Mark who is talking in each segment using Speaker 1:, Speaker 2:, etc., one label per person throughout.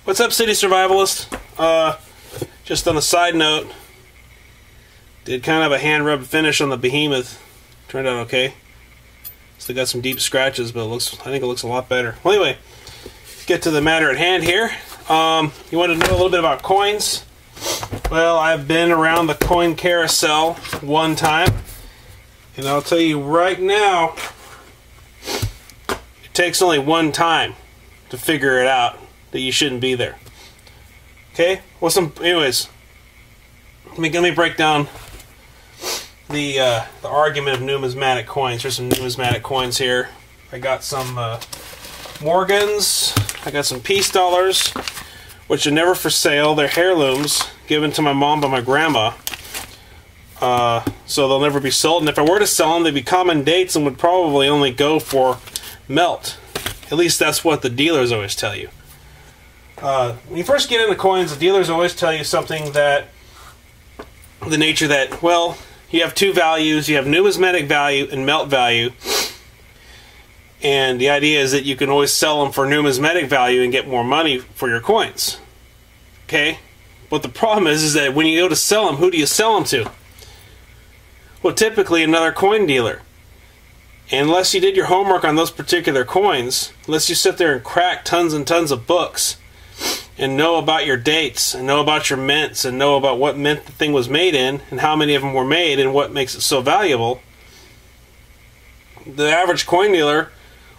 Speaker 1: What's up, CitySurvivalist? Just on a side note, did kind of a hand rub finish on the behemoth. Turned out okay. Still got some deep scratches, but I think it looks a lot better. Well, anyway, get to the matter at hand here. You want to know a little bit about coins? Well, I've been around the coin carousel one time, and I'll tell you right now, it takes only one time to figure it out that you shouldn't be there. Okay? Well, anyways, let me break down the argument of numismatic coins. Here's some numismatic coins here. I got some Morgans. I got some peace dollars, which are never for sale. They're heirlooms given to my mom by my grandma. So they'll never be sold. And if I were to sell them, they'd be common dates and would probably only go for melt. At least that's what the dealers always tell you. When you first get into coins, the dealers always tell you something that, the nature that, well, you have two values. You have numismatic value and melt value. And the idea is that you can always sell them for numismatic value and get more money for your coins. Okay? But the problem is that when you go to sell them, who do you sell them to? Well, typically another coin dealer. And unless you did your homework on those particular coins, unless you sit there and crack tons and tons of books and know about your dates and know about your mints and know about what mint the thing was made in and how many of them were made and what makes it so valuable, the average coin dealer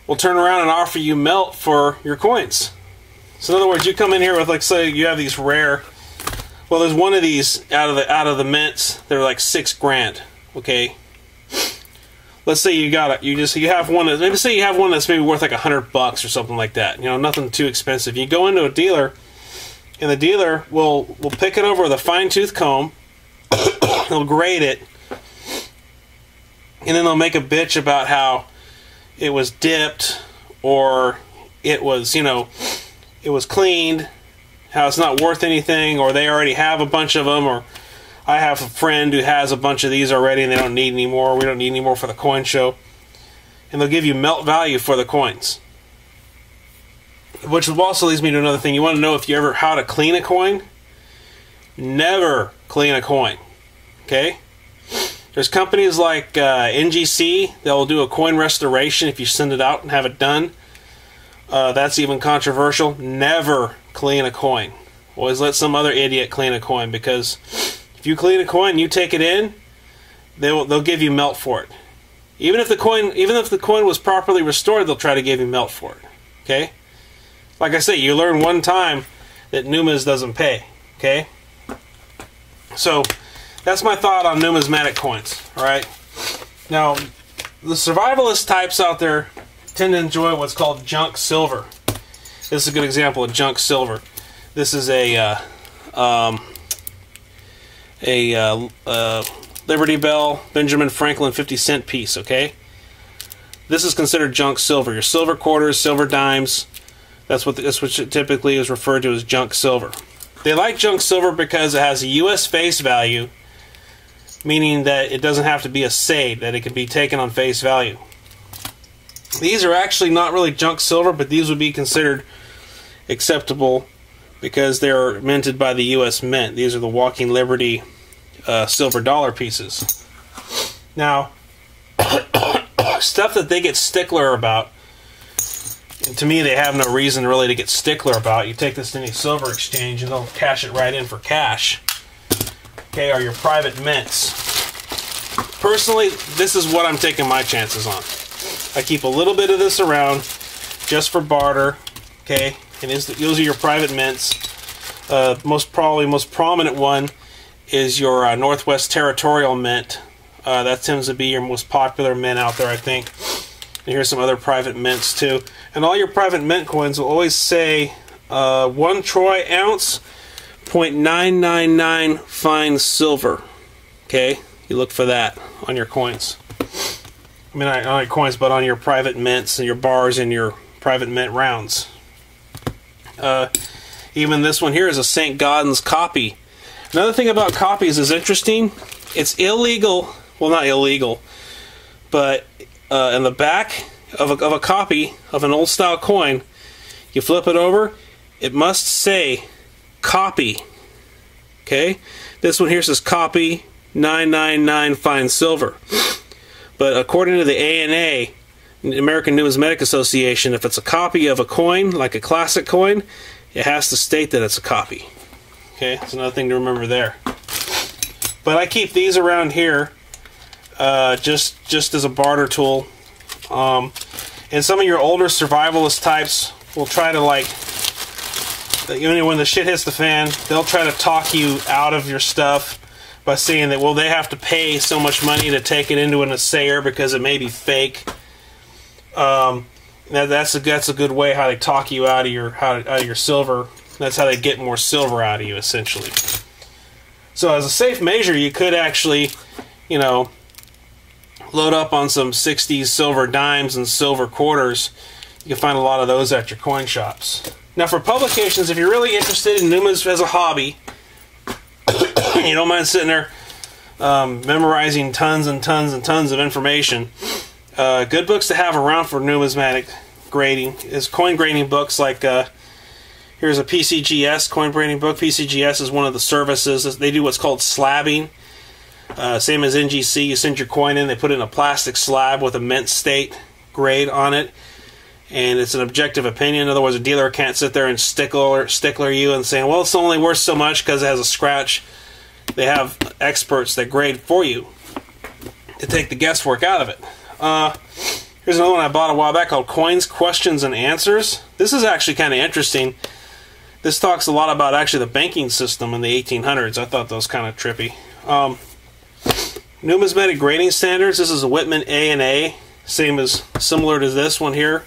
Speaker 1: will turn around and offer you melt for your coins. So in other words, you come in here with, like, say you have these rare, well, there's one of these out of the mints, they're like $6 grand. Okay, let's say you have one. Maybe say you have one that's maybe worth like $100 or something like that. You know, nothing too expensive. You go into a dealer, and the dealer will pick it over with a fine-tooth comb. They'll grade it, and then they'll make a bitch about how it was dipped, or it was, you know, it was cleaned, how it's not worth anything, or they already have a bunch of them, or I have a friend who has a bunch of these already and they don't need any more. We don't need any more for the coin show. And they'll give you melt value for the coins. Which also leads me to another thing. You want to know how to clean a coin? Never clean a coin. Okay? There's companies like NGC that will do a coin restoration if you send it out and have it done. That's even controversial. Never clean a coin. Always let some other idiot clean a coin, because if you clean a coin, you take it in, they'll give you melt for it. Even if the coin was properly restored, they'll try to give you melt for it. Okay? Like I say, you learn one time that numis doesn't pay. Okay? So that's my thought on numismatic coins. All right. Now, the survivalist types out there tend to enjoy what's called junk silver. This is a good example of junk silver. This is a Liberty Bell Benjamin Franklin 50-cent piece, okay? This is considered junk silver. Your silver quarters, silver dimes, that's what typically is referred to as junk silver. They like junk silver because it has a U.S. face value, meaning that it doesn't have to be assayed, that it can be taken on face value. These are actually not really junk silver, but these would be considered acceptable because they're minted by the U.S. Mint. These are the Walking Liberty silver dollar pieces. Now, stuff that they get stickler about, and to me they have no reason really to get stickler about. You take this to any silver exchange and they'll cash it right in for cash. Okay, are your private mints. Personally, this is what I'm taking my chances on. I keep a little bit of this around just for barter. Okay, and those are your private mints. Most prominent one is your Northwest Territorial Mint. That tends to be your most popular mint out there, I think. And here's some other private mints too. And all your private mint coins will always say 1 troy ounce, 0.999 fine silver. Okay, you look for that on your coins. I mean, not on your coins, but on your private mints and your bars and your private mint rounds. Even this one here is a St. Gaudens copy. Another thing about copies is interesting. It's illegal, well, not illegal, but in the back of a copy of an old style coin, you flip it over, it must say copy. Okay, this one here says copy 999 fine silver. But according to the ANA, American Numismatic Association, if it's a copy of a coin, like a classic coin, it has to state that it's a copy. Okay, that's another thing to remember there. But I keep these around here just as a barter tool. And some of your older survivalist types will try to, like, when the shit hits the fan, they'll try to talk you out of your stuff by saying that, well, they have to pay so much money to take it into an assayer because it may be fake. That's a good way how they talk you out of your silver. That's how they get more silver out of you, essentially. So as a safe measure, you could actually, you know, load up on some 60s silver dimes and silver quarters. You can find a lot of those at your coin shops. Now for publications, if you're really interested in numis as a hobby, you don't mind sitting there memorizing tons and tons and tons of information, good books to have around for numismatic grading is coin grading books. Like here's a PCGS coin grading book. PCGS is one of the services. They do what's called slabbing. Same as NGC, you send your coin in, they put it in a plastic slab with a mint state grade on it, and it's an objective opinion. In other words, a dealer can't sit there and stickler you and saying, well, it's only worth so much because it has a scratch. They have experts that grade for you to take the guesswork out of it. Here's another one I bought a while back called Coins, Questions, and Answers. This is actually kind of interesting. This talks a lot about actually the banking system in the 1800s. I thought that was kind of trippy. Numismatic grading standards. This is a Whitman A&A, similar to this one here.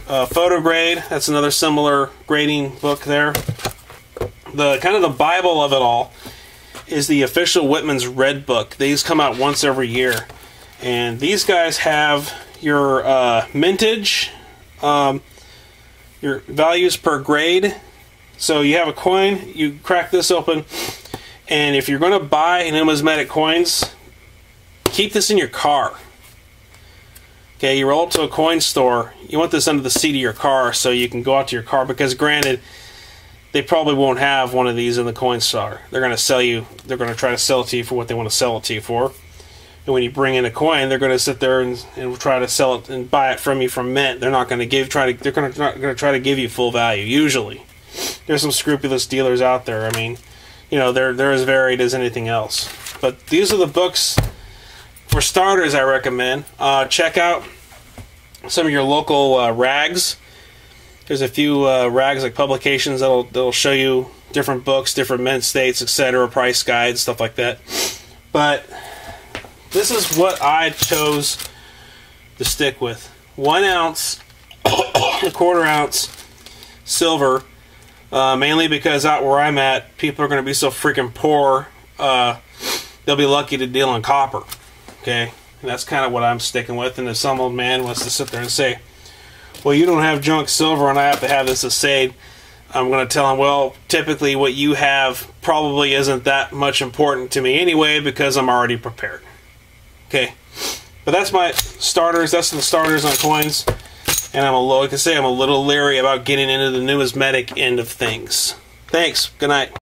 Speaker 1: Photo grade. That's another similar grading book there. The kind of the Bible of it all is the official Whitman's Red Book. These come out once every year, and these guys have your mintage, your values per grade. So you have a coin, you crack this open. And if you're going to buy numismatic coins, keep this in your car. Okay, you roll up to a coin store, you want this under the seat of your car so you can go out to your car, because granted, they probably won't have one of these in the coin store. They're going to try to sell it to you for what they want to sell it to you for. And when you bring in a coin, they're going to sit there and try to sell it and buy it from you from mint. They're not going to try to give you full value, usually. There's some scrupulous dealers out there. I mean, you know, they're as varied as anything else. But these are the books for starters I recommend. Check out some of your local rags. There's a few rags like publications that'll show you different books, different mint states, etc., price guides, stuff like that. But this is what I chose to stick with. 1 ounce, ¼ ounce silver. Mainly because out where I'm at, people are going to be so freaking poor, they'll be lucky to deal in copper. Okay? And that's kind of what I'm sticking with. And if some old man wants to sit there and say, well, you don't have junk silver and I have to have this assayed, I'm going to tell him, well, typically what you have probably isn't that much important to me anyway, because I'm already prepared. Okay? But that's my starters. That's the starters on coins. And like I say, I'm a little leery about getting into the numismatic end of things. Thanks. Good night.